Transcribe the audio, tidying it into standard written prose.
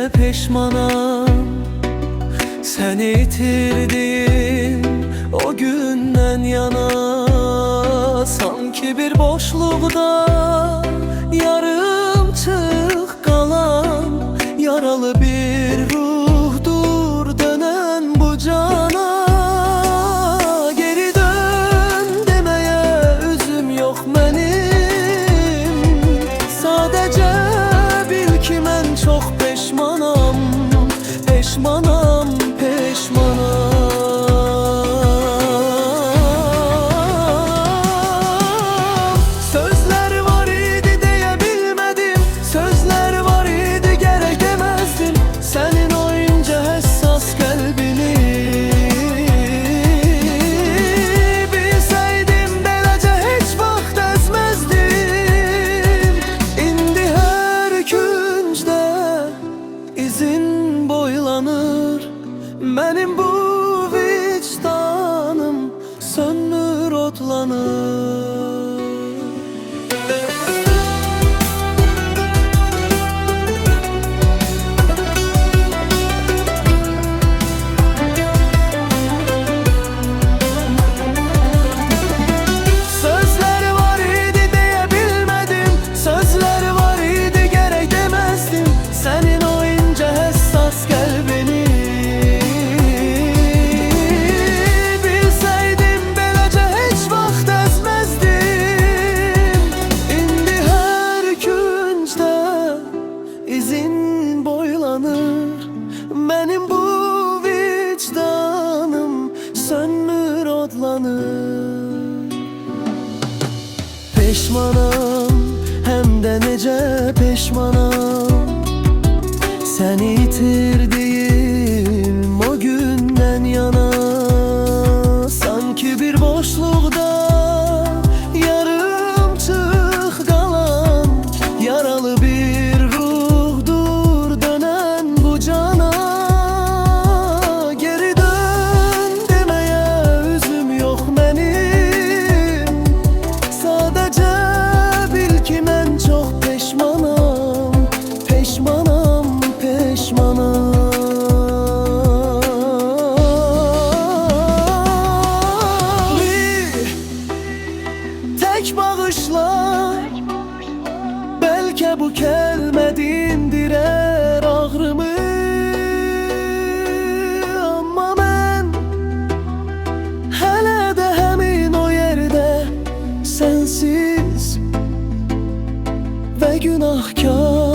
peşmanam. Seni yitirdim o günden yana. Sanki bir boşlukta yarımçık kalan yaralı bir ruhtur dönen bu cana. Geri dön demeye üzüm yok benim. Sadece bil ki ben çok peşmanam, peşmanam, peşmanam. Sözler var idi diyebilmedim, sözler var idi gerek demezdim. Senin o ince hassas kalbini bilseydim beləcə hiç vaxt ezmezdim. İndi her küncdə izin boylanır, benim bu vicdanım sönmür, otlanır. Sözler var idi diyebilmedim, sözler var idi gerek demezdim. Senin o ince hassas kalbini bilseydim beləcə hiç vaxt ezmezdim. İndi her küncdə izin boylanır, benim bu vicdanım sönmür, odlanır. Peşmanam, hem de nece peşmanam. Seni yitirdim o günden yana. Sanki bir boşlukta yarımçık kalan yaralı bir ruhdur dönen bu cana. Geri dön demeye üzüm yok benim. Sadece bil ki ben çok peşmanam, peşmanam, peşmanam. Bir tek bağışla, belki bu kelime dindirer ağrımı. Ama ben hele de hemin o yerde sensiz ve günahkar